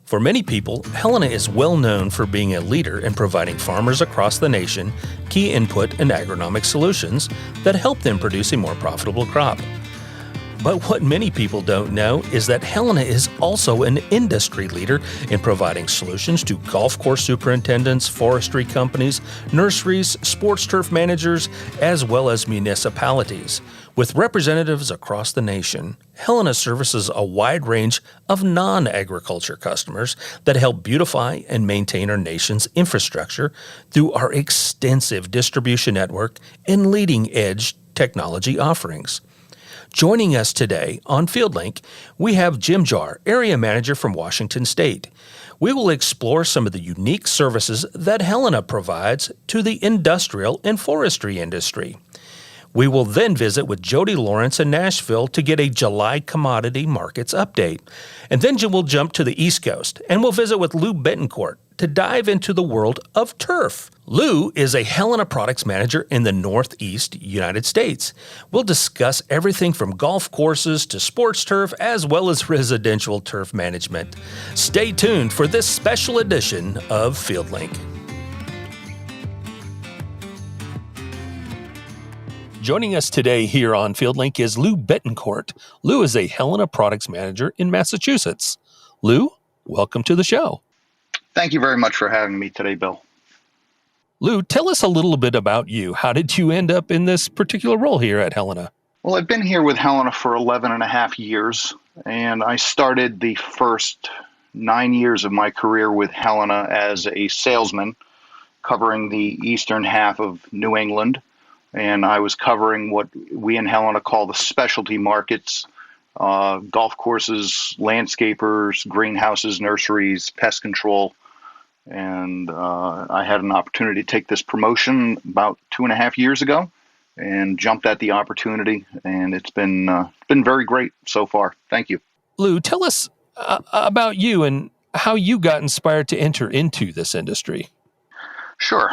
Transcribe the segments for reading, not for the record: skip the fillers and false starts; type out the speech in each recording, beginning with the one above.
For many people, Helena is well known for being a leader in providing farmers across the nation key input and agronomic solutions that help them produce a more profitable crop. But what many people don't know is that Helena is also an industry leader in providing solutions to golf course superintendents, forestry companies, nurseries, sports turf managers, as well as municipalities. With representatives across the nation, Helena services a wide range of non-agriculture customers that help beautify and maintain our nation's infrastructure through our extensive distribution network and leading-edge technology offerings. Joining us today on FieldLink, we have Jim Jahr, Area Manager from Washington State. We will explore some of the unique services that Helena provides to the industrial and forestry industry. We will then visit with Jody Lawrence in Nashville to get a July commodity markets update. And then we'll jump to the East Coast and we'll visit with Lou Bettencourt to dive into the world of turf. Lou is a Helena Products Manager in the Northeast United States. We'll discuss everything from golf courses to sports turf as well as residential turf management. Stay tuned for this special edition of FieldLink. Joining us today here on FieldLink is Lou Bettencourt. Lou is a Helena Products Manager in Massachusetts. Lou, welcome to the show. Thank you very much for having me today, Bill. Lou, tell us a little bit about you. How did you end up in this particular role here at Helena? Well, I've been here with Helena for 11 and a half years, and I started the first 9 years of my career with Helena as a salesman, covering the eastern half of New England. And I was covering what we in Helena call the specialty markets, golf courses, landscapers, greenhouses, nurseries, pest control. And I had an opportunity to take this promotion about 2.5 years ago and jumped at the opportunity. And it's been very great so far. Thank you. Lou, tell us about you and how you got inspired to enter into this industry. Sure.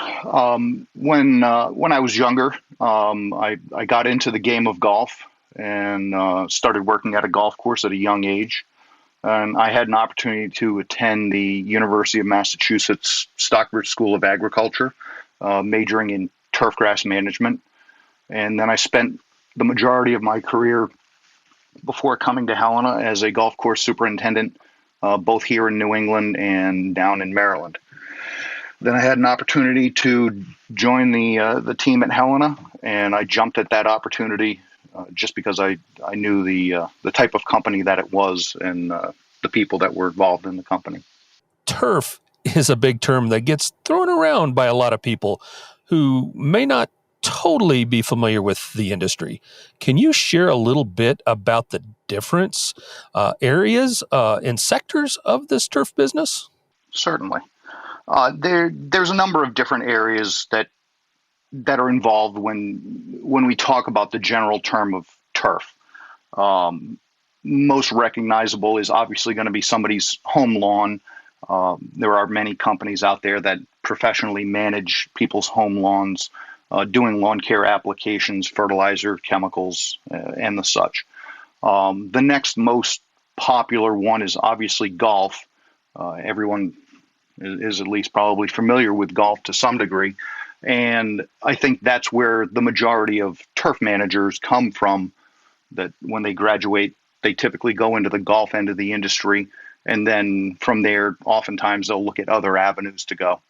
When I was younger, I got into the game of golf and started working at a golf course at a young age. And I had an opportunity to attend the University of Massachusetts Stockbridge School of Agriculture, majoring in turfgrass management. And then I spent the majority of my career before coming to Helena as a golf course superintendent, both here in New England and down in Maryland. Then I had an opportunity to join the team at Helena, and I jumped at that opportunity just because I knew the type of company that it was and the people that were involved in the company. Turf is a big term that gets thrown around by a lot of people who may not totally be familiar with the industry. Can you share a little bit about the different areas and sectors of this turf business? Certainly. There's a number of different areas that are involved when we talk about the general term of turf. Most recognizable is obviously going to be somebody's home lawn. There are many companies out there that professionally manage people's home lawns, doing lawn care applications, fertilizer, chemicals, and the such. The next most popular one is obviously golf. Everyone is at least probably familiar with golf to some degree. And I think that's where the majority of turf managers come from, that when they graduate, they typically go into the golf end of the industry. And then from there, oftentimes they'll look at other avenues to go.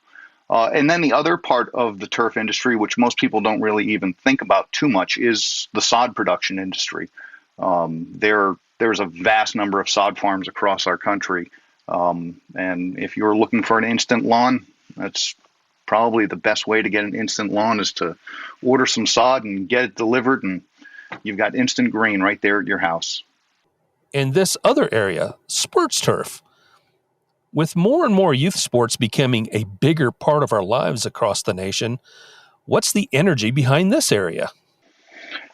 And then the other part of the turf industry, which most people don't really even think about too much, is the sod production industry. There's a vast number of sod farms across our country. And if you're looking for an instant lawn, that's probably the best way to get an instant lawn is to order some sod and get it delivered, and you've got instant green right there at your house. In this other area, sports turf. With more and more youth sports becoming a bigger part of our lives across the nation, what's the energy behind this area?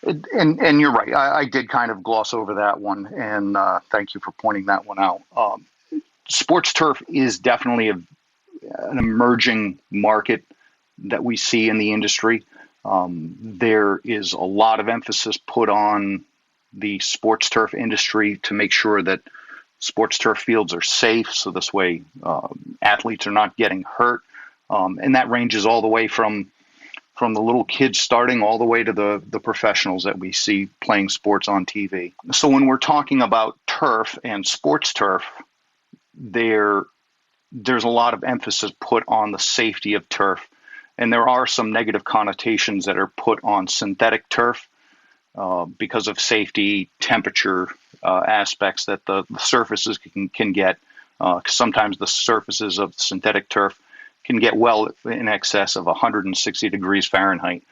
And you're right. I did kind of gloss over that one, and thank you for pointing that one out. Sports turf is definitely an emerging market that we see in the industry. There is a lot of emphasis put on the sports turf industry to make sure that Sports turf fields are safe, so this way athletes are not getting hurt. And that ranges all the way from the little kids starting all the way to the professionals that we see playing sports on TV. So when we're talking about turf and sports turf, there's a lot of emphasis put on the safety of turf. And there are some negative connotations that are put on synthetic turf because of safety, temperature aspects that the surfaces can get. Sometimes the surfaces of synthetic turf can get well in excess of 160 degrees Fahrenheit.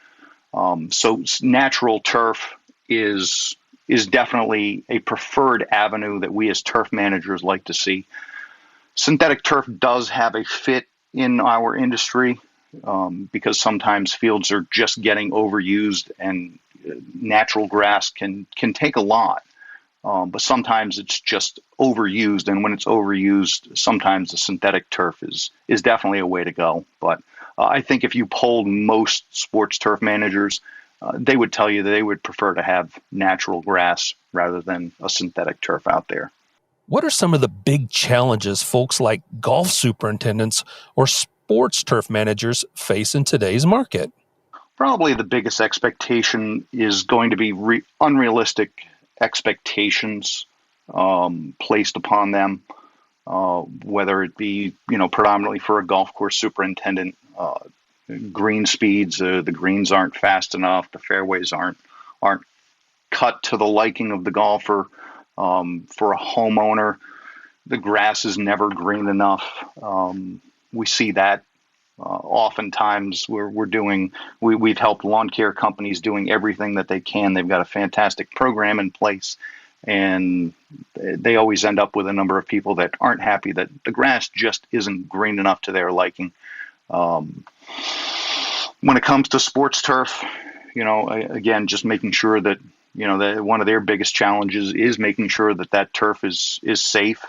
So natural turf is definitely a preferred avenue that we as turf managers like to see. Synthetic turf does have a fit in our industry because sometimes fields are just getting overused, and natural grass can take a lot. But sometimes it's just overused, and when it's overused, sometimes the synthetic turf is definitely a way to go. But I think if you polled most sports turf managers, they would tell you that they would prefer to have natural grass rather than a synthetic turf out there. What are some of the big challenges folks like golf superintendents or sports turf managers face in today's market? Probably the biggest expectation is going to be unrealistic expectations placed upon them, whether it be, predominantly for a golf course superintendent, green speeds, the greens aren't fast enough, the fairways aren't cut to the liking of the golfer. For a homeowner, the grass is never green enough. We see that oftentimes we've helped lawn care companies doing everything that they can. They've got a fantastic program in place, and they always end up with a number of people that aren't happy that the grass just isn't green enough to their liking. When it comes to sports turf, again, just making sure that, that one of their biggest challenges is making sure that turf is safe.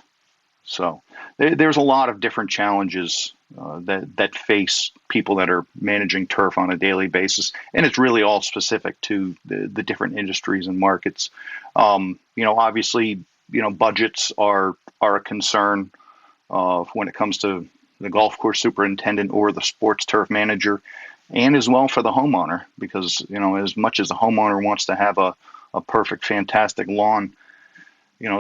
So there's a lot of different challenges that face people that are managing turf on a daily basis, and it's really all specific to the different industries and markets. Obviously, budgets are a concern when it comes to the golf course superintendent or the sports turf manager, and as well for the homeowner, because as much as the homeowner wants to have a perfect, fantastic lawn,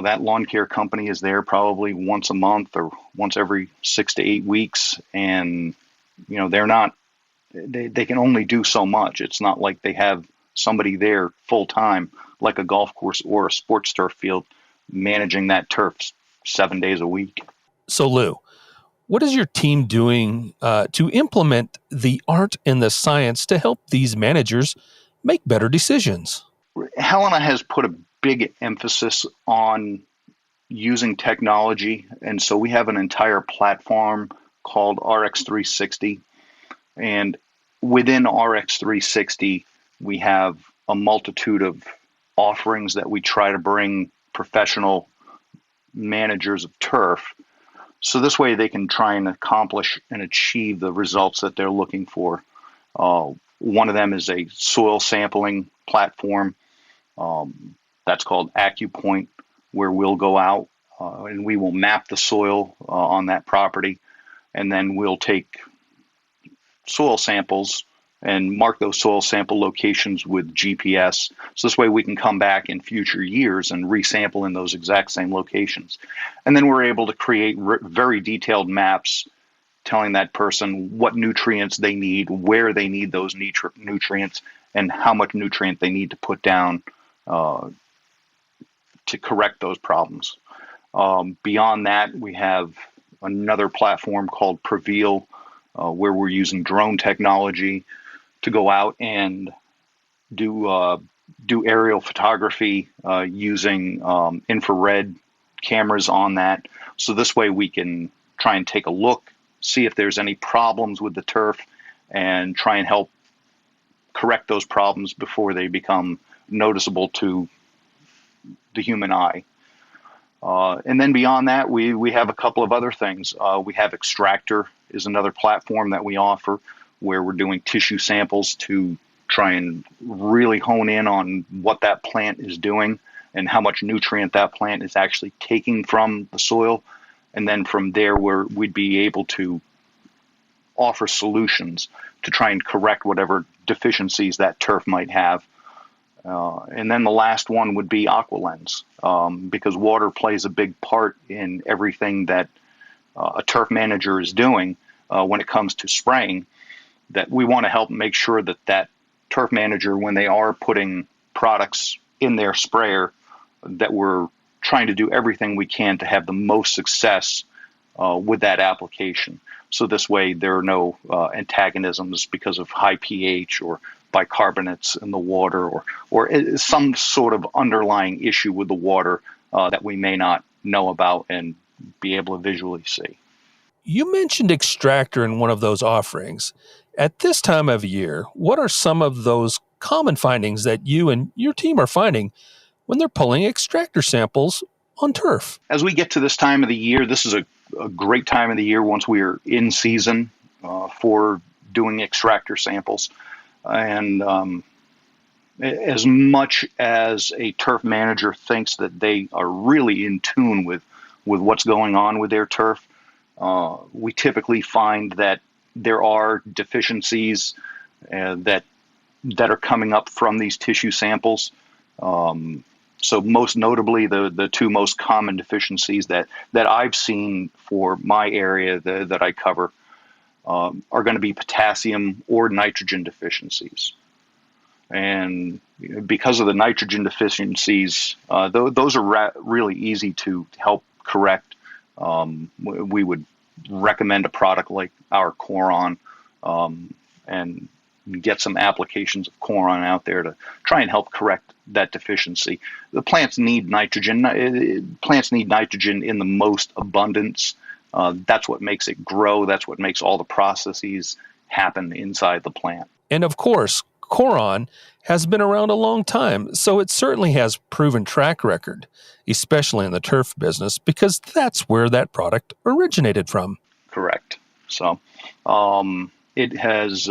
that lawn care company is there probably once a month or once every 6 to 8 weeks. And, they can only do so much. It's not like they have somebody there full time, like a golf course or a sports turf field, managing that turf 7 days a week. So Lou, what is your team doing to implement the art and the science to help these managers make better decisions? Helena has put a big emphasis on using technology, and so we have an entire platform called RX360, and within RX360 we have a multitude of offerings that we try to bring professional managers of turf, so this way they can try and accomplish and achieve the results that they're looking for. One of them is a soil sampling platform. That's called AccuPoint, where we'll go out and we will map the soil on that property, and then we'll take soil samples and mark those soil sample locations with GPS. So this way we can come back in future years and resample in those exact same locations. And then we're able to create very detailed maps telling that person what nutrients they need, where they need those nutrients, and how much nutrient they need to put down to correct those problems. Beyond that, we have another platform called Preveal, where we're using drone technology to go out and do aerial photography using infrared cameras on that. So this way we can try and take a look, see if there's any problems with the turf, and try and help correct those problems before they become noticeable to the human eye. And then beyond that, we have a couple of other things. We have Extractor is another platform that we offer, where we're doing tissue samples to try and really hone in on what that plant is doing and how much nutrient that plant is actually taking from the soil. And then from there, we'd be able to offer solutions to try and correct whatever deficiencies that turf might have. And then the last one would be AquaLens, because water plays a big part in everything that a turf manager is doing when it comes to spraying, that we want to help make sure that that turf manager, when they are putting products in their sprayer, that we're trying to do everything we can to have the most success with that application. So this way there are no antagonisms because of high pH or bicarbonates in the water, or some sort of underlying issue with the water that we may not know about and be able to visually see. You mentioned extractor in one of those offerings. At this time of year, what are some of those common findings that you and your team are finding when they're pulling extractor samples on turf? As we get to this time of the year, this is a great time of the year once we're in season for doing extractor samples. And as much as a turf manager thinks that they are really in tune with what's going on with their turf, we typically find that there are deficiencies that are coming up from these tissue samples. So most notably, the two most common deficiencies that I've seen for my area that I cover are going to be potassium or nitrogen deficiencies. And because of the nitrogen deficiencies, those are really easy to help correct. We would recommend a product like our Coron and get some applications of Coron out there to try and help correct that deficiency. The plants need nitrogen. Plants need nitrogen in the most abundance. That's what makes it grow. That's what makes all the processes happen inside the plant. And of course, Coron has been around a long time, so it certainly has proven track record, especially in the turf business, because that's where that product originated from. Correct. So it has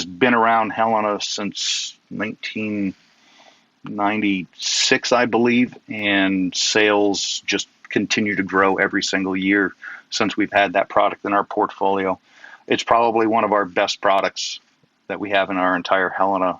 been around Helena since 1996, I believe, and sales just continue to grow every single year since we've had that product in our portfolio. It's probably one of our best products that we have in our entire Helena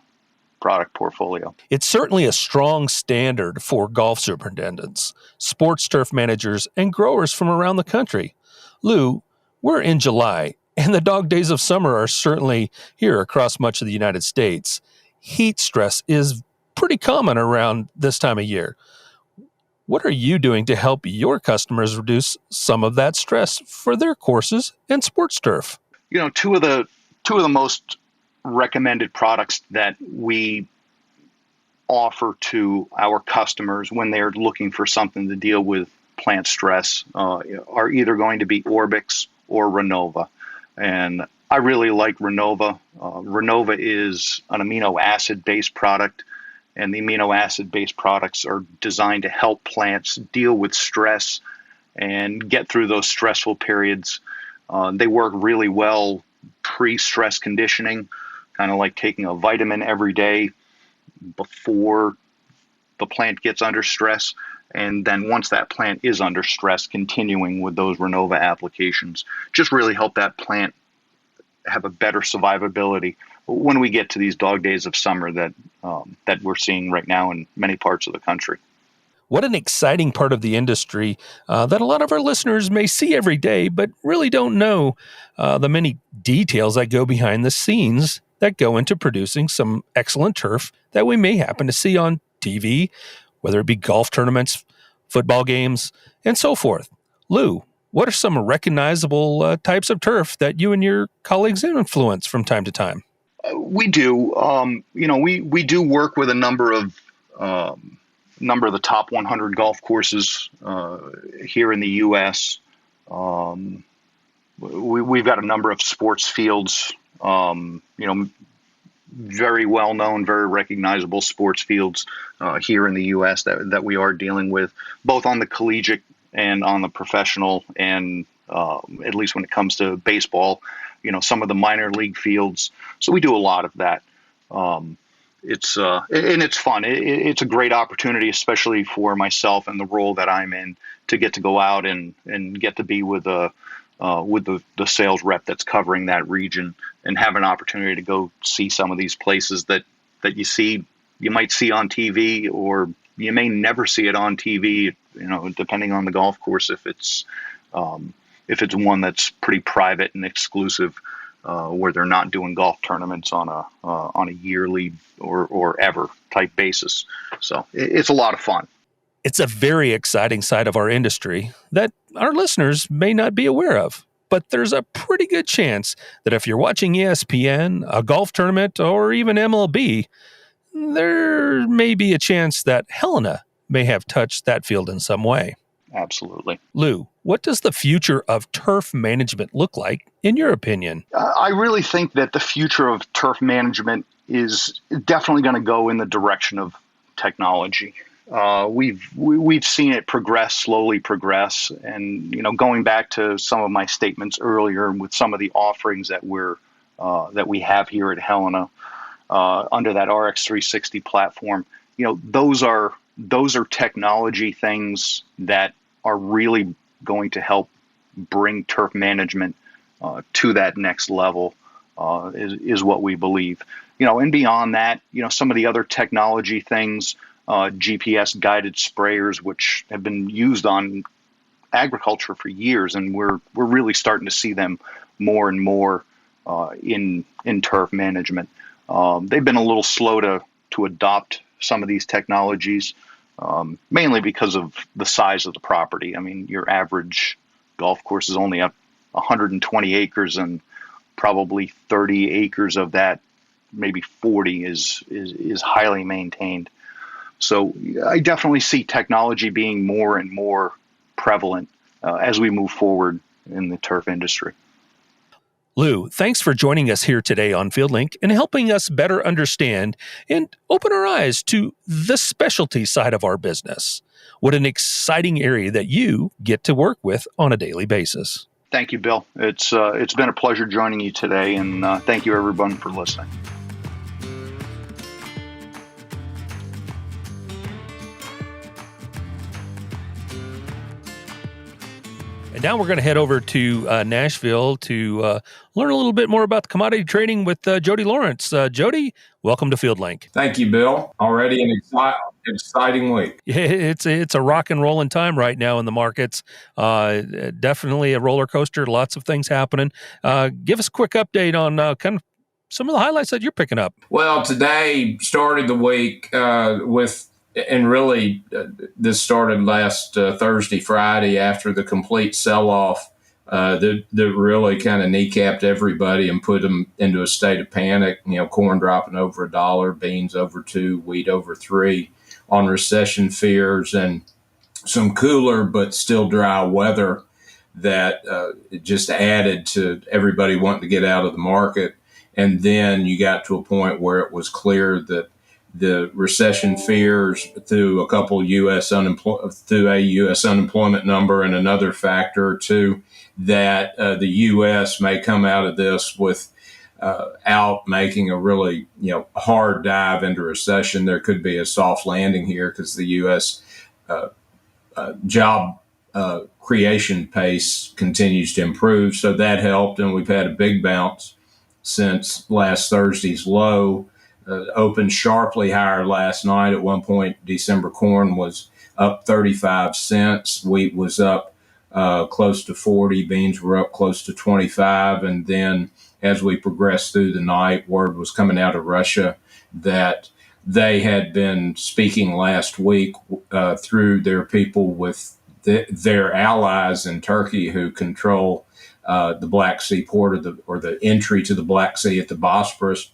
product portfolio. It's certainly a strong standard for golf superintendents, sports turf managers, and growers from around the country. Lou, we're in July, and the dog days of summer are certainly here across much of the United States. Heat stress is pretty common around this time of year. What are you doing to help your customers reduce some of that stress for their courses and sports turf? You know, two of the most recommended products that we offer to our customers when they're looking for something to deal with plant stress are either going to be Orbix or Renova. And I really like Renova. Renova is an amino acid based product, and the amino acid based products are designed to help plants deal with stress and get through those stressful periods. They work really well pre-stress conditioning, kind of like taking a vitamin every day before the plant gets under stress. And then once that plant is under stress, continuing with those Renova applications just really help that plant have a better survivability when we get to these dog days of summer that we're seeing right now in many parts of the country. What an exciting part of the industry that a lot of our listeners may see every day, but really don't know the many details that go behind the scenes that go into producing some excellent turf that we may happen to see on TV, whether it be golf tournaments, football games, and so forth. Lou, what are some recognizable types of turf that you and your colleagues influence from time to time? We do. We do work with a number of the top 100 golf courses here in the U.S. We've got a number of sports fields, very well known, very recognizable sports fields here in the U.S. that we are dealing with, both on the collegiate and on the professional, and at least when it comes to baseball, some of the minor league fields. So we do a lot of that. and it's fun. It's a great opportunity, especially for myself and the role that I'm in, to get to go out and get to be with the sales rep that's covering that region, and have an opportunity to go see some of these places that you might see on TV, or you may never see it on TV, depending on the golf course, if it's one that's pretty private and exclusive, where they're not doing golf tournaments on a yearly or ever type basis. So it's a lot of fun. It's a very exciting side of our industry that our listeners may not be aware of. But there's a pretty good chance that if you're watching ESPN, a golf tournament, or even MLB, there may be a chance that Helena may have touched that field in some way. Absolutely. Lou, what does the future of turf management look like, in your opinion? I really think that the future of turf management is definitely going to go in the direction of technology. We've seen it slowly progress, and going back to some of my statements earlier with some of the offerings that we have here at Helena under that RX360 platform, those are technology things that are really going to help bring turf management to that next level, is what we believe. And beyond that, some of the other technology things, GPS guided sprayers, which have been used on agriculture for years, and we're really starting to see them more and more in turf management. They've been a little slow to adopt some of these technologies, mainly because of the size of the property. I mean, your average golf course is only 120 acres, and probably 30 acres of that, maybe 40, is highly maintained. So I definitely see technology being more and more prevalent as we move forward in the turf industry. Lou, thanks for joining us here today on FieldLink and helping us better understand and open our eyes to the specialty side of our business. What an exciting area that you get to work with on a daily basis. Thank you, Bill. It's been a pleasure joining you today, and thank you, everyone, for listening. And now we're going to head over to Nashville to learn a little bit more about the commodity trading with Jody Lawrence. Jody, welcome to FieldLink. Thank you, Bill. Already an exciting week. It's a rock and rolling time right now in the markets. Definitely a roller coaster. Lots of things happening. Give us a quick update on kind of some of the highlights that you're picking up. Well, today started the week and really, this started last Thursday, Friday, after the complete sell-off that really kind of kneecapped everybody and put them into a state of panic. Corn dropping over $1, beans over $2, wheat over $3 on recession fears, and some cooler but still dry weather that just added to everybody wanting to get out of the market. And then you got to a point where it was clear that the recession fears through a U.S. unemployment number and another factor or two, that the U.S. may come out of this without making a really hard dive into recession. There could be a soft landing here because the U.S. Job creation pace continues to improve, so that helped, and we've had a big bounce since last Thursday's low. Opened sharply higher last night. At one point, December corn was up 35 cents. Wheat was up close to 40. Beans were up close to 25. And then as we progressed through the night, word was coming out of Russia that they had been speaking last week through their people with their allies in Turkey, who control the Black Sea port or the entry to the Black Sea at the Bosporus.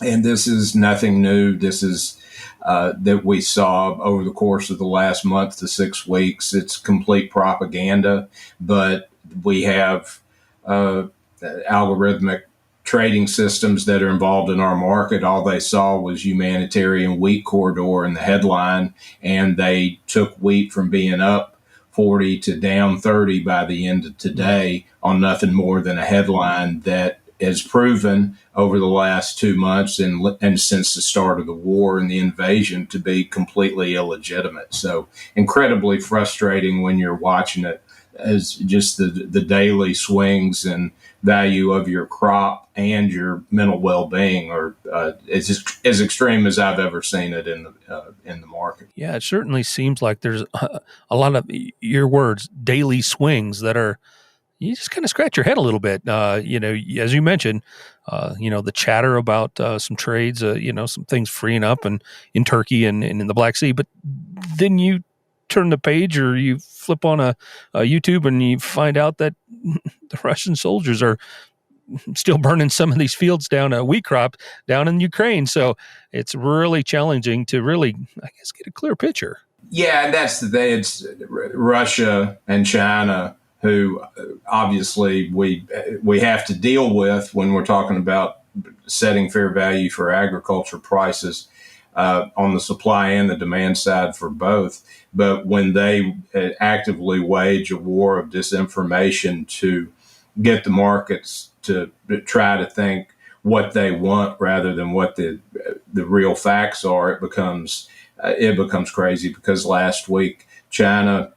And this is nothing new. This is that we saw over the course of the last month to 6 weeks. It's complete propaganda, but we have algorithmic trading systems that are involved in our market. All they saw was humanitarian wheat corridor in the headline, and they took wheat from being up 40 to down 30 by the end of today on nothing more than a headline that has proven over the last 2 months and since the start of the war and the invasion to be completely illegitimate. So incredibly frustrating when you're watching it, as just the daily swings and value of your crop and your mental well-being are as extreme as I've ever seen it in the market. Yeah, it certainly seems like there's a lot of your words, daily swings that are, you just kind of scratch your head a little bit. As you mentioned, the chatter about some trades, some things freeing up and in Turkey and in the Black Sea. But then you turn the page or you flip on a YouTube and you find out that the Russian soldiers are still burning some of these fields down, a wheat crop down in Ukraine. So it's really challenging to really, I guess, get a clear picture. Yeah, and that's the thing. It's Russia and China who obviously we have to deal with when we're talking about setting fair value for agriculture prices on the supply and the demand side for both. But when they actively wage a war of disinformation to get the markets to try to think what they want rather than what the real facts are, it becomes crazy. Because last week China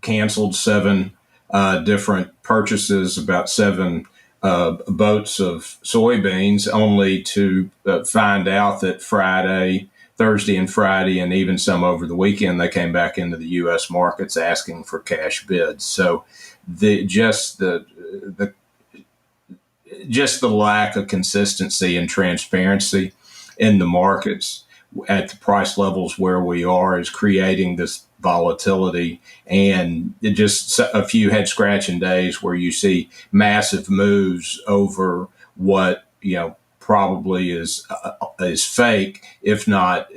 canceled 7 different purchases, about 7 boats of soybeans, only to find out that Thursday and Friday, and even some over the weekend, they came back into the U.S. markets asking for cash bids. So just the lack of consistency and transparency in the markets at the price levels where we are is creating this volatility, and it just a few head scratching days where you see massive moves over what probably is fake, if not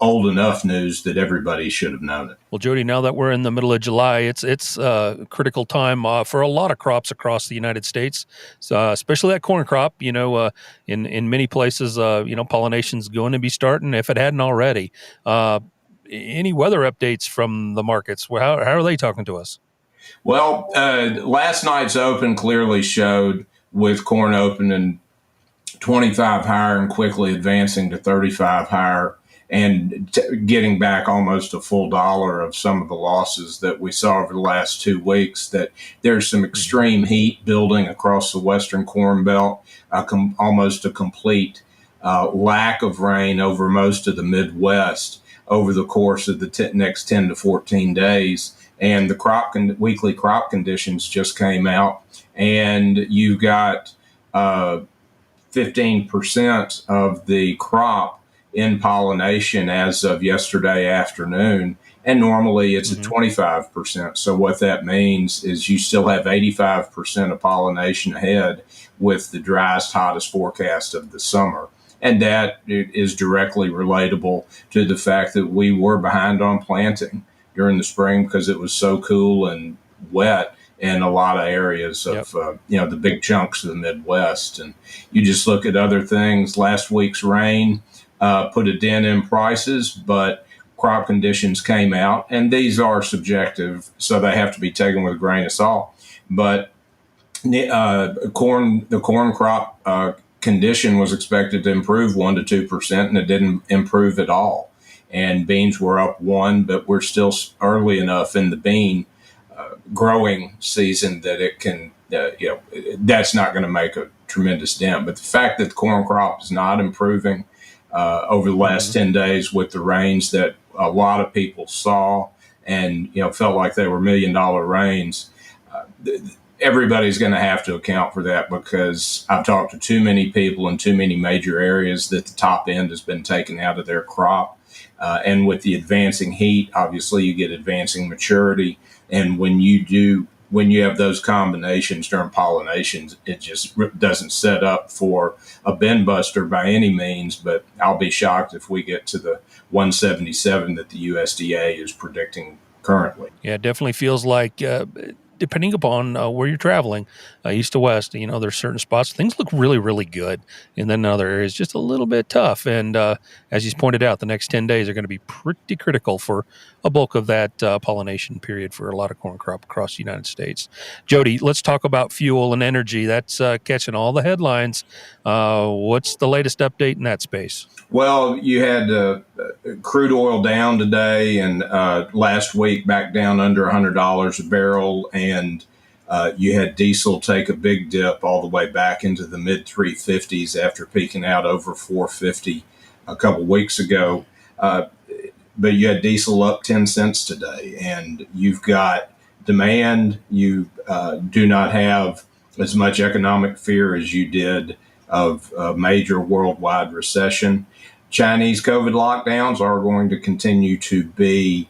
old enough news that everybody should have known it. Well, Jody, now that we're in the middle of July, it's a critical time for a lot of crops across the United States, so, especially that corn crop. In many places, pollination's going to be starting if it hadn't already. Any weather updates from the markets? How are they talking to us? Well, last night's open clearly showed, with corn opening 25 higher and quickly advancing to 35 higher and getting back almost a full dollar of some of the losses that we saw over the last 2 weeks, that there's some extreme heat building across the western corn belt, almost a complete lack of rain over most of the Midwest over the course of the next 10 to 14 days. And the weekly crop conditions just came out, and you got 15% of the crop in pollination as of yesterday afternoon, and normally it's at 25%. So what that means is you still have 85% of pollination ahead with the driest, hottest forecast of the summer. And that is directly relatable to the fact that we were behind on planting during the spring because it was so cool and wet in a lot of areas of, the big chunks of the Midwest. And you just look at other things. Last week's rain put a dent in prices, but crop conditions came out, and these are subjective, so they have to be taken with a grain of salt. But the corn crop condition was expected to improve 1 to 2%, and it didn't improve at all. And beans were up 1, but we're still early enough in the bean growing season that it can, that's not going to make a tremendous dent. But the fact that the corn crop is not improving over the last 10 days with the rains that a lot of people saw and, felt like they were $1 million rains, everybody's going to have to account for that, because I've talked to too many people in too many major areas that the top end has been taken out of their crop. And with the advancing heat, obviously you get advancing maturity. And when you have those combinations during pollinations, it just doesn't set up for a bin buster by any means. But I'll be shocked if we get to the 177 that the USDA is predicting currently. Yeah, it definitely feels like depending upon where you're traveling, east to west, there's certain spots things look really, really good, and then in other areas just a little bit tough. And as you pointed out, the next 10 days are going to be pretty critical for a bulk of that pollination period for a lot of corn crop across the United States. Jody, let's talk about fuel and energy. That's catching all the headlines. What's the latest update in that space? Well, you had crude oil down today, and last week back down under $100 a barrel, and you had diesel take a big dip all the way back into the mid 350s after peaking out over 450 a couple weeks ago. But you had diesel up 10 cents today, and you've got demand. You do not have as much economic fear as you did of a major worldwide recession. Chinese COVID lockdowns are going to continue to be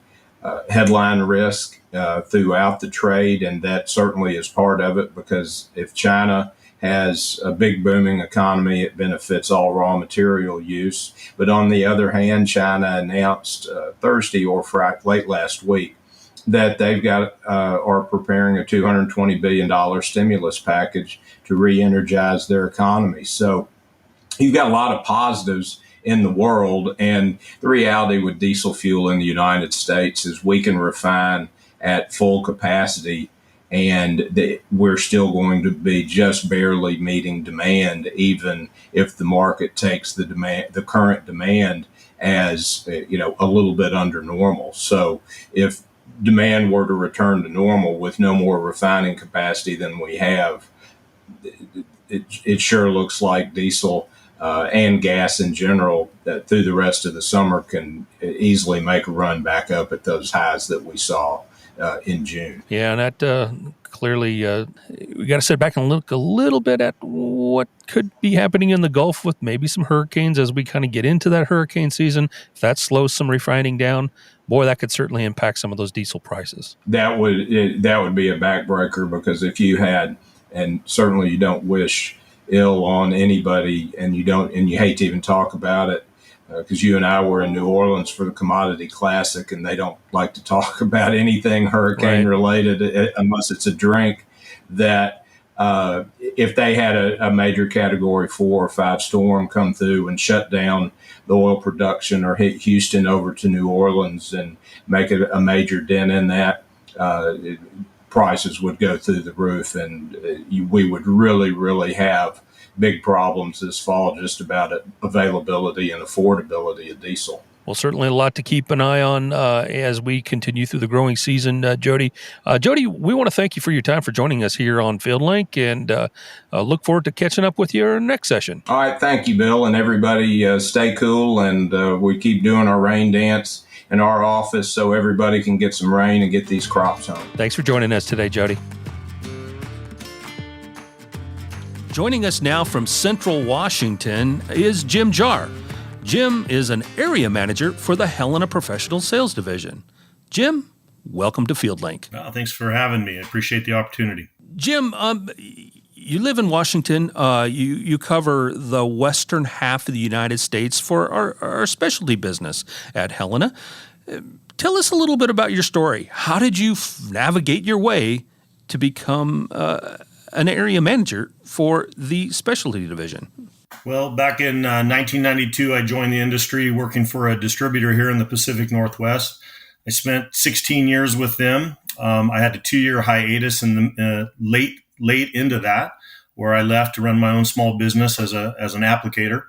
headline risk throughout the trade, and that certainly is part of it, because if China has a big booming economy, it benefits all raw material use. But on the other hand, China announced Thursday or Friday, late last week, that they've got are preparing a $220 billion stimulus package to re-energize their economy. So you've got a lot of positives in the world, and the reality with diesel fuel in the United States is we can refine at full capacity, and we're still going to be just barely meeting demand, even if the market takes the current demand as a little bit under normal. So if demand were to return to normal with no more refining capacity than we have, it sure looks like diesel and gas in general that through the rest of the summer can easily make a run back up at those highs that we saw in June. Yeah, and that clearly we got to sit back and look a little bit at what could be happening in the Gulf with maybe some hurricanes as we kind of get into that hurricane season. If that slows some refining down, boy, that could certainly impact some of those diesel prices. That would be a backbreaker, because if you had, and certainly you don't wish ill on anybody, and you hate to even talk about it, because you and I were in New Orleans for the Commodity Classic, and they don't like to talk about anything hurricane related unless it's a drink. That if they had a major Category 4 or 5 storm come through and shut down the oil production, or hit Houston over to New Orleans and make it a major dent in that, prices would go through the roof, and we would really, really have big problems this fall just about availability and affordability of diesel. Well, certainly a lot to keep an eye on as we continue through the growing season, Jody. Jody, we want to thank you for your time, for joining us here on FieldLink, and look forward to catching up with you our next session. All right. Thank you, Bill. And everybody stay cool, and we keep doing our rain dance in our office so everybody can get some rain and get these crops home. Thanks for joining us today, Jody. Joining us now from Central Washington is Jim Jahr. Jim is an area manager for the Helena Professional Sales Division. Jim, welcome to FieldLink. Thanks for having me. I appreciate the opportunity. Jim, you live in Washington. You cover the western half of the United States for our specialty business at Helena. Tell us a little bit about your story. How did you navigate your way to become an area manager for the specialty division? Well, back in 1992, I joined the industry working for a distributor here in the Pacific Northwest. I spent 16 years with them. I had a 2-year hiatus in the late into that, where I left to run my own small business as an applicator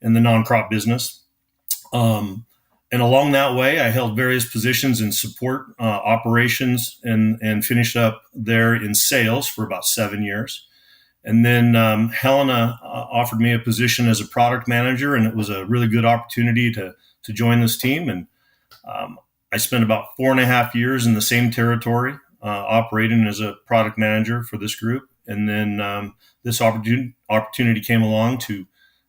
in the non-crop business. And along that way, I held various positions in support operations and finished up there in sales for about 7 years. And then Helena offered me a position as a product manager, and it was a really good opportunity to join this team. And I spent about 4.5 years in the same territory, operating as a product manager for this group. And then this opportunity came along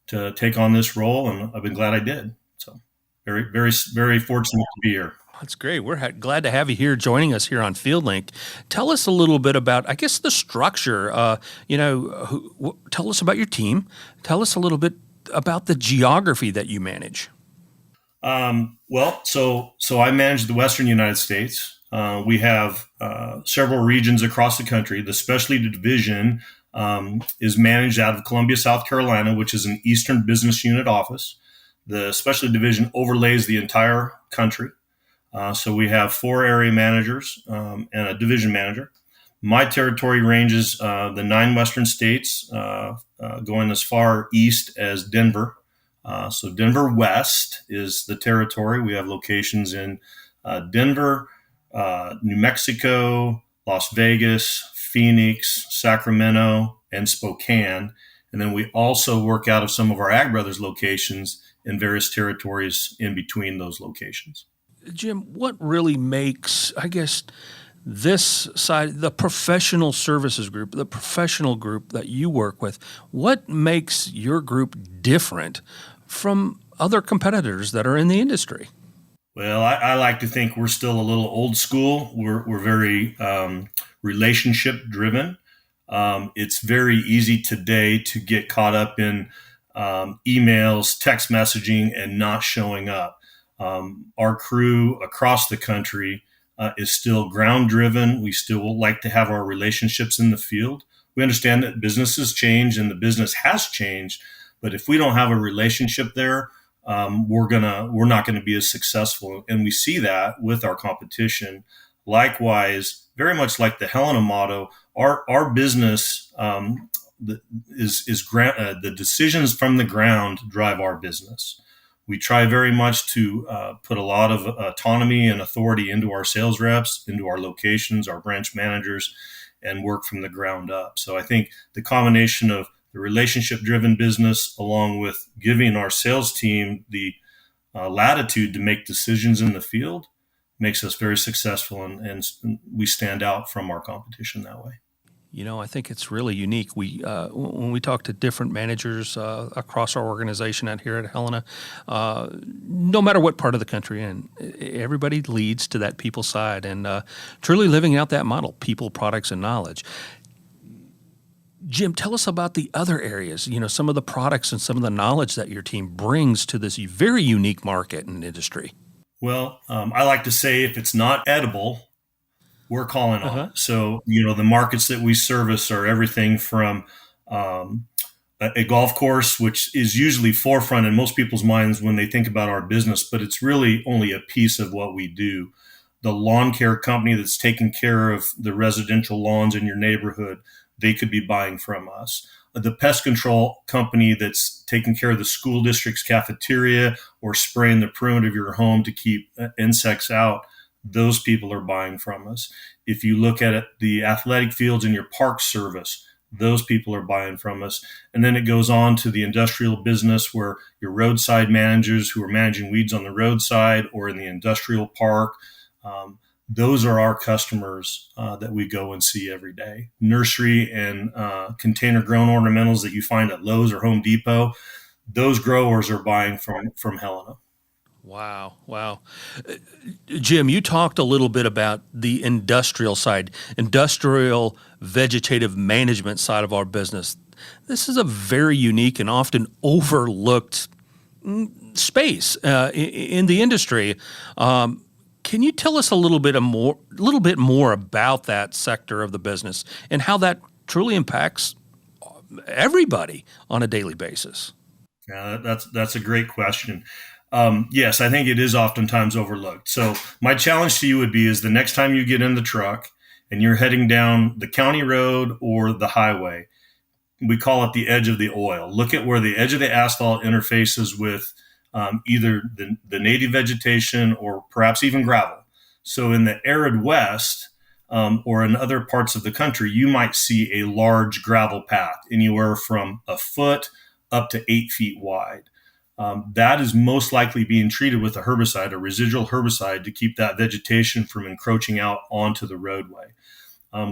to take on this role, and I've been glad I did. So very, very, very fortunate to be here. That's great. We're glad to have you here joining us here on FieldLink. Tell us a little bit about, I guess, the structure. Tell us about your team. Tell us a little bit about the geography that you manage. So I manage the Western United States. We have several regions across the country. The specialty division is managed out of Columbia, South Carolina, which is an Eastern Business Unit office. The specialty division overlays the entire country. So we have 4 area managers and a division manager. My territory ranges the 9 western states, going as far east as Denver. So Denver West is the territory. We have locations in Denver, New Mexico, Las Vegas, Phoenix, Sacramento, and Spokane. And then we also work out of some of our Ag Brothers locations in various territories in between those locations. Jim, what really makes, I guess, this side, the professional services group, the professional group that you work with, what makes your group different from other competitors that are in the industry? Well, I like to think we're still a little old school. We're very relationship driven. It's very easy today to get caught up in emails, text messaging, and not showing up. Our crew across the country is still ground driven. We still like to have our relationships in the field. We understand that businesses change and the business has changed, but if we don't have a relationship there, we're not gonna be as successful. And we see that with our competition. Likewise, very much like the Helena motto, our business the decisions from the ground drive our business. We try very much to put a lot of autonomy and authority into our sales reps, into our locations, our branch managers, and work from the ground up. So I think the combination of the relationship-driven business along with giving our sales team the latitude to make decisions in the field makes us very successful, and we stand out from our competition that way. You know, I think it's really unique. When we talk to different managers across our organization out here at Helena, no matter what part of the country in, everybody leads to that people side and truly living out that model, people, products, and knowledge. Jim, tell us about the other areas, you know, some of the products and some of the knowledge that your team brings to this very unique market and industry. Well, I like to say if it's not edible, we're calling on it. So, you know, the markets that we service are everything from a golf course, which is usually forefront in most people's minds when they think about our business, but it's really only a piece of what we do. The lawn care company that's taking care of the residential lawns in your neighborhood, they could be buying from us. The pest control company that's taking care of the school district's cafeteria or spraying the perimeter of your home to keep insects out, those people are buying from us. If you look at it, the athletic fields in your park service, those people are buying from us. And then it goes on to the industrial business where your roadside managers who are managing weeds on the roadside or in the industrial park, those are our customers that we go and see every day. Nursery and container grown ornamentals that you find at Lowe's or Home Depot, those growers are buying from Helena. Wow. Jim, you talked a little bit about the industrial side, industrial vegetative management side of our business. This is a very unique and often overlooked space in the industry. Can you tell us a little bit more about that sector of the business and how that truly impacts everybody on a daily basis? Yeah, that's a great question. Yes, I think it is oftentimes overlooked. So my challenge to you would be is the next time you get in the truck and you're heading down the county road or the highway, we call it the edge of the oil. Look at where the edge of the asphalt interfaces with either the native vegetation or perhaps even gravel. So in the arid west or in other parts of the country, you might see a large gravel path, anywhere from a foot up to 8 feet wide. That is most likely being treated with a herbicide, a residual herbicide, to keep that vegetation from encroaching out onto the roadway.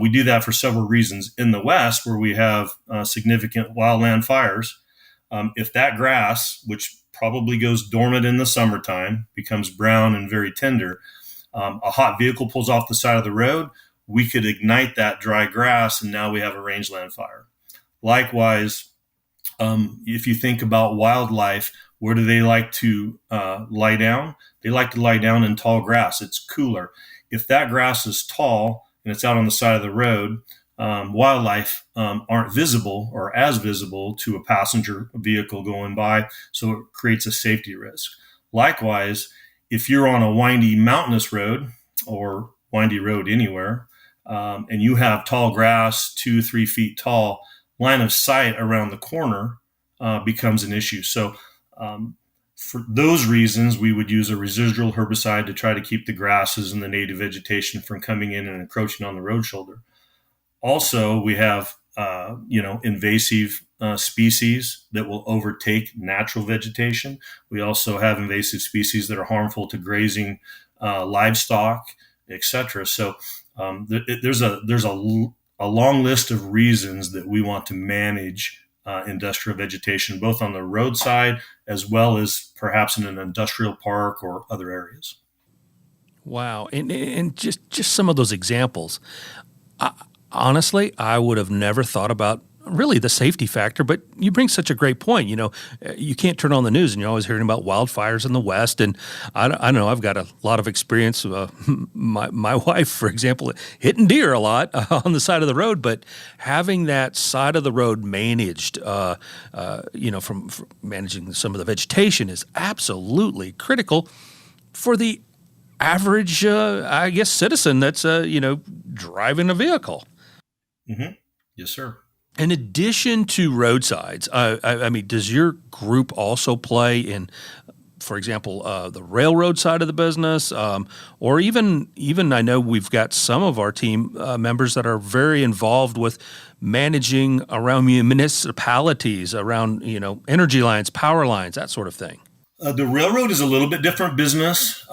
We do that for several reasons. In the West, where we have significant wildland fires, if that grass, which probably goes dormant in the summertime, becomes brown and very tender, a hot vehicle pulls off the side of the road, we could ignite that dry grass, and now we have a rangeland fire. Likewise, if you think about wildlife, where do they like to lie down? They like to lie down in tall grass. It's cooler. if that grass is tall and it's out on the side of the road, wildlife aren't visible or as visible to a passenger vehicle going by, so it creates a safety risk. Likewise, if you're on a windy mountainous road or windy road anywhere, and you have tall grass, 2-3 feet tall, line of sight around the corner becomes an issue. So for those reasons, we would use a residual herbicide to try to keep the grasses and the native vegetation from coming in and encroaching on the road shoulder. Also, we have invasive species that will overtake natural vegetation. We also have invasive species that are harmful to grazing livestock, etc. So there's a long list of reasons that we want to manage industrial vegetation, both on the roadside as well as perhaps in an industrial park or other areas. Wow. And just some of those examples. Honestly, I would have never thought about really the safety factor, but you bring such a great point. You can't turn on the news and you're always hearing about wildfires in the West. And I know I've got a lot of experience. My wife, for example, hitting deer a lot on the side of the road, but having that side of the road managed, from managing some of the vegetation is absolutely critical for the average, citizen that's, driving a vehicle. Mm-hmm. Yes, sir. In addition to roadsides, does your group also play in, for example, the railroad side of the business, or even I know we've got some of our team members that are very involved with managing around municipalities, around energy lines, power lines, that sort of thing. The railroad is a little bit different business.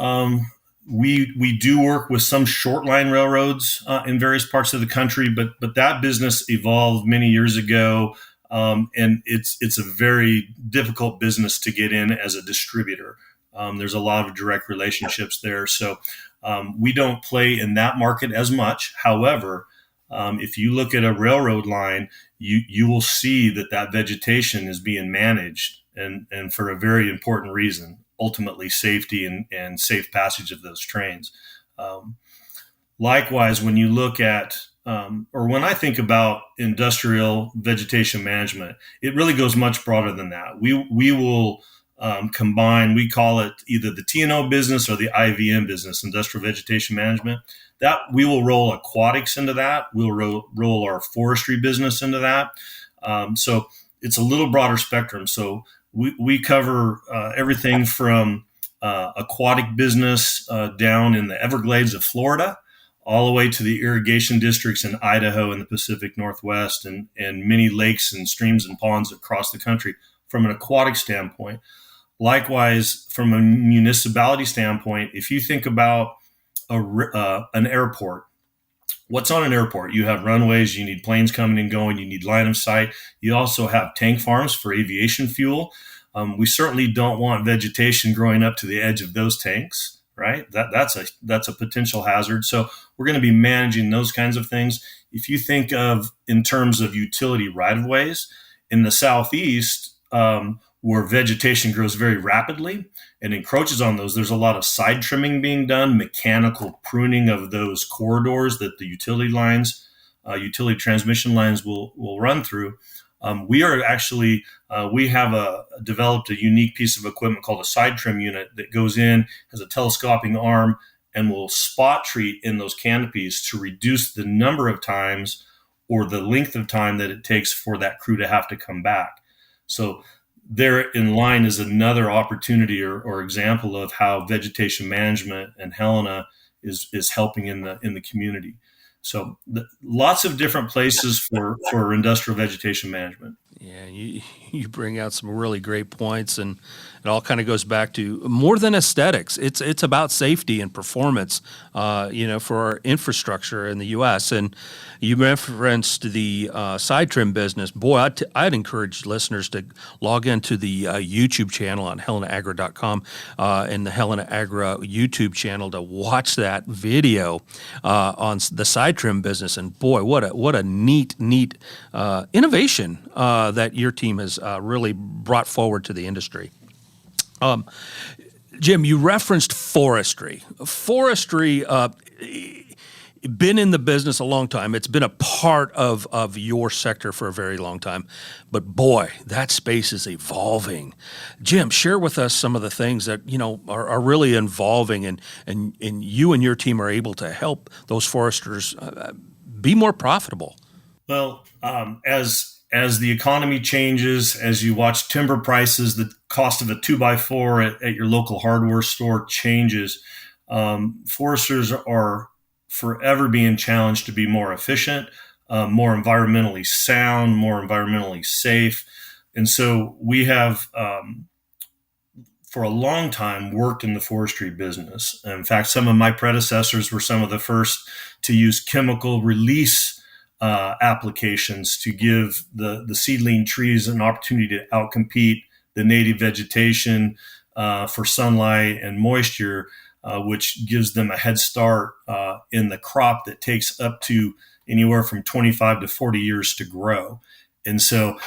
We do work with some short line railroads in various parts of the country, but that business evolved many years ago, and it's a very difficult business to get in as a distributor. There's a lot of direct relationships there, so we don't play in that market as much. However, if you look at a railroad line, you will see that vegetation is being managed, and for a very important reason. Ultimately safety and safe passage of those trains. Likewise, when you look at, or when I think about industrial vegetation management, it really goes much broader than that. We will combine, we call it either the T&O business or the IVM business, industrial vegetation management. That we will roll aquatics into that. We'll roll our forestry business into that. So it's a little broader spectrum. So we cover everything from aquatic business down in the Everglades of Florida, all the way to the irrigation districts in Idaho and the Pacific Northwest, and many lakes and streams and ponds across the country from an aquatic standpoint. Likewise, from a municipality standpoint, if you think about an airport, what's on an airport? You have runways, you need planes coming and going, you need line of sight. You also have tank farms for aviation fuel. We certainly don't want vegetation growing up to the edge of those tanks, right? That's a potential hazard. So we're going to be managing those kinds of things. If you think of in terms of utility right-of-ways, in the Southeast, where vegetation grows very rapidly and encroaches on those, there's a lot of side trimming being done, mechanical pruning of those corridors that the utility transmission lines will run through. We have developed a unique piece of equipment called a side trim unit that goes in, has a telescoping arm, and will spot treat in those canopies to reduce the number of times or the length of time that it takes for that crew to have to come back. So there in line is another opportunity or example of how vegetation management and Helena is helping in the community. So lots of different places for industrial vegetation management. Yeah, you bring out some really great points, and it all kind of goes back to more than aesthetics. It's about safety and performance, for our infrastructure in the U.S. And you referenced the side trim business. Boy, I'd encourage listeners to log into the YouTube channel on HelenaAgra.com and the Helena Agra YouTube channel to watch that video on the side trim business. And boy, what a neat innovation that your team has really brought forward to the industry. Jim, you referenced forestry. Forestry, been in the business a long time. It's been a part of your sector for a very long time. But boy, that space is evolving. Jim, share with us some of the things that, are really evolving and you and your team are able to help those foresters be more profitable. Well, as the economy changes, as you watch timber prices, the cost of a 2x4 at your local hardware store changes. Foresters are forever being challenged to be more efficient, more environmentally sound, more environmentally safe. And so we have, for a long time, worked in the forestry business. In fact, some of my predecessors were some of the first to use chemical release applications to give the seedling trees an opportunity to outcompete the native vegetation for sunlight and moisture, which gives them a head start in the crop that takes up to anywhere from 25 to 40 years to grow. And so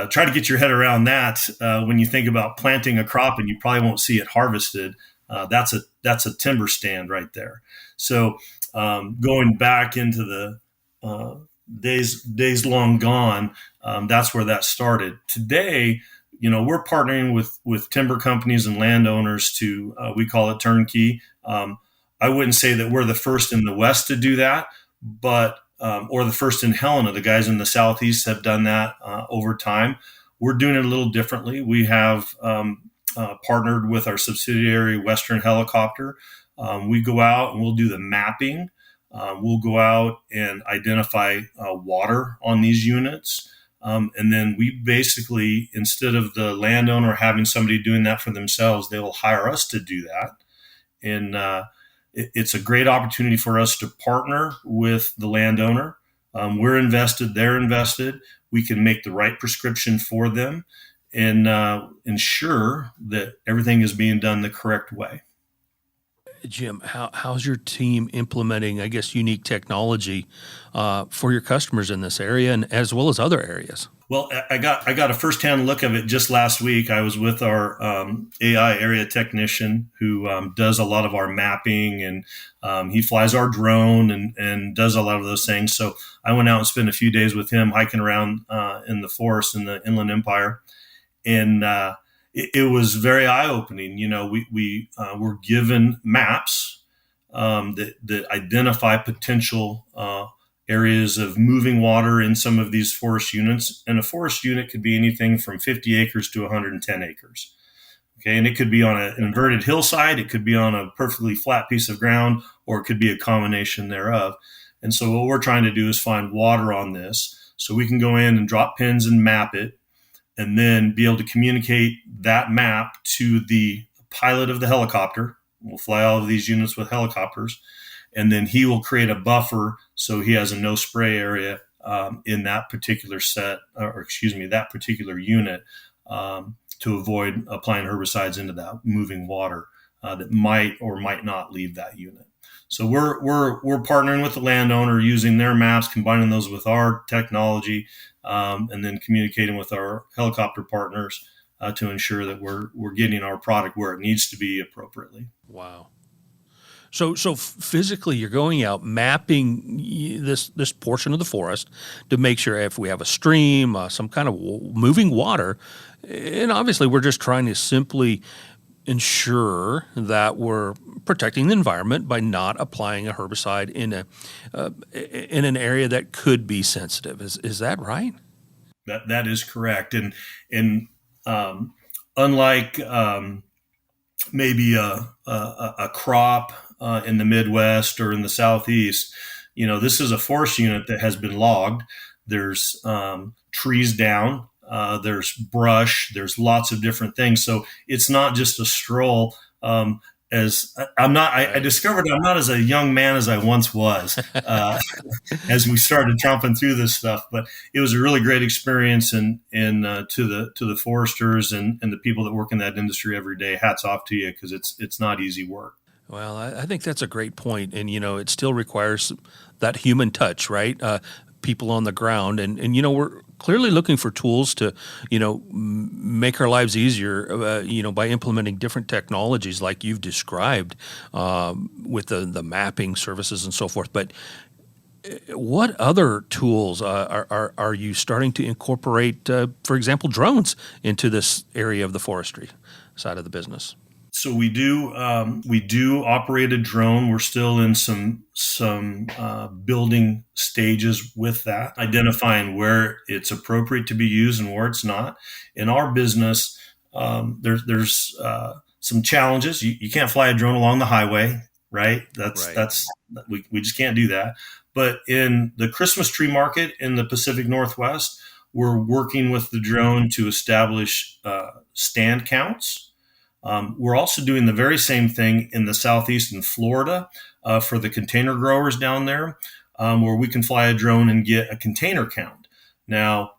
try to get your head around that when you think about planting a crop and you probably won't see it harvested. That's a timber stand right there. So going back into the days long gone, that's where that started. Today, we're partnering with timber companies and landowners to, we call it turnkey. I wouldn't say that we're the first in the West to do that, but or the first in Helena. The guys in the Southeast have done that over time. We're doing it a little differently. We have partnered with our subsidiary, Western Helicopter. We go out and we'll do the mapping. We'll go out and identify water on these units. And then we basically, instead of the landowner having somebody doing that for themselves, they will hire us to do that. And it's a great opportunity for us to partner with the landowner. We're invested, they're invested. We can make the right prescription for them and ensure that everything is being done the correct way. Jim, how's your team implementing, I guess, unique technology for your customers in this area and as well as other areas? Well, I got a firsthand look of it just last week. I was with our AI area technician who does a lot of our mapping, and he flies our drone and does a lot of those things. So I went out and spent a few days with him hiking around in the forest in the Inland Empire, and it was very eye-opening. We were given maps that identify potential areas of moving water in some of these forest units. And a forest unit could be anything from 50 acres to 110 acres. Okay, and it could be on an inverted hillside, it could be on a perfectly flat piece of ground, or it could be a combination thereof. And so what we're trying to do is find water on this so we can go in and drop pins and map it, and then be able to communicate that map to the pilot of the helicopter. We'll fly all of these units with helicopters, and then he will create a buffer so he has a no spray area in that particular that particular unit to avoid applying herbicides into that moving water that might or might not leave that unit. So we're partnering with the landowner, using their maps, combining those with our technology, and then communicating with our helicopter partners to ensure that we're getting our product where it needs to be appropriately. Wow. So physically, you're going out mapping this portion of the forest to make sure if we have a stream, some kind of moving water, and obviously we're just trying to simply ensure that we're protecting the environment by not applying a herbicide in an area that could be sensitive. Is that right? That is correct, and unlike maybe a crop in the Midwest or in the Southeast, this is a forest unit that has been logged. There's trees down, there's brush, there's lots of different things. So it's not just a stroll. I discovered I'm not as a young man as I once was as we started tromping through this stuff. But it was a really great experience, and to the foresters and the people that work in that industry every day. Hats off to you, because it's not easy work. Well, I think that's a great point. And, it still requires that human touch, right? People on the ground. And we're clearly looking for tools to, make our lives easier, by implementing different technologies like you've described with the mapping services and so forth. But what other tools are you starting to incorporate, for example, drones into this area of the forestry side of the business? So we do operate a drone. We're still in some building stages with that, identifying where it's appropriate to be used and where it's not. In our business, there's some challenges. You can't fly a drone along the highway, right? We just can't do that. But in the Christmas tree market in the Pacific Northwest, we're working with the drone to establish stand counts. We're also doing the very same thing in the Southeast in Florida for the container growers down there, where we can fly a drone and get a container count. Now,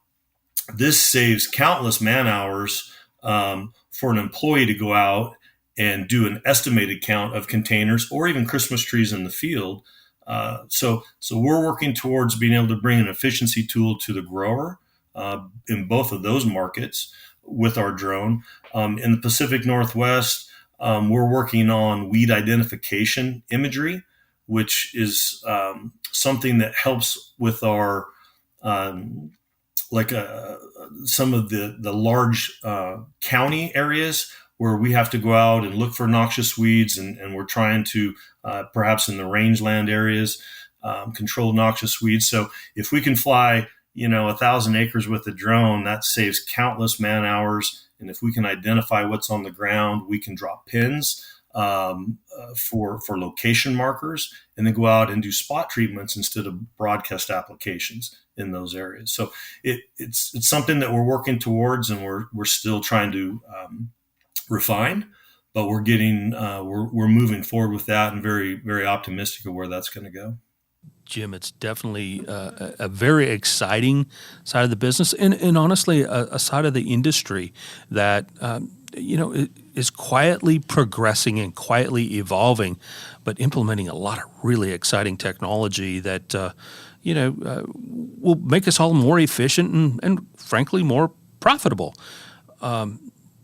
this saves countless man hours for an employee to go out and do an estimated count of containers or even Christmas trees in the field. So we're working towards being able to bring an efficiency tool to the grower in both of those markets with our drone. In the Pacific Northwest, we're working on weed identification imagery, which is something that helps with our some of the large county areas where we have to go out and look for noxious weeds, and we're trying to perhaps in the rangeland areas control noxious weeds. So if we can fly 1,000 acres with a drone, that saves countless man hours. And if we can identify what's on the ground, we can drop pins for location markers, and then go out and do spot treatments instead of broadcast applications in those areas. So it's something that we're working towards, and we're still trying to refine, but we're moving forward with that, and very, very optimistic of where that's going to go. Jim, it's definitely a very exciting side of the business, and honestly, a side of the industry that is quietly progressing and quietly evolving, but implementing a lot of really exciting technology that will make us all more efficient and frankly more profitable.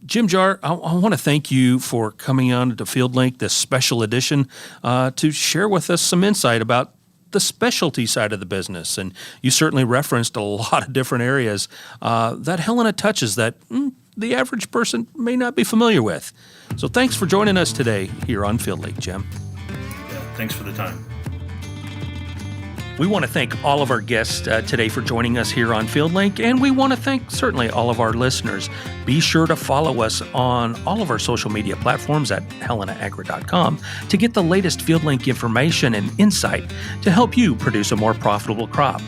Jim Jahr, I want to thank you for coming on to FieldLink, this special edition, to share with us some insight about the specialty side of the business. And you certainly referenced a lot of different areas that Helena touches that the average person may not be familiar with. So thanks for joining us today here on FieldLink, Jim. Yeah, thanks for the time. We want to thank all of our guests today for joining us here on FieldLink, and we want to thank certainly all of our listeners. Be sure to follow us on all of our social media platforms at helenaagri.com to get the latest FieldLink information and insight to help you produce a more profitable crop.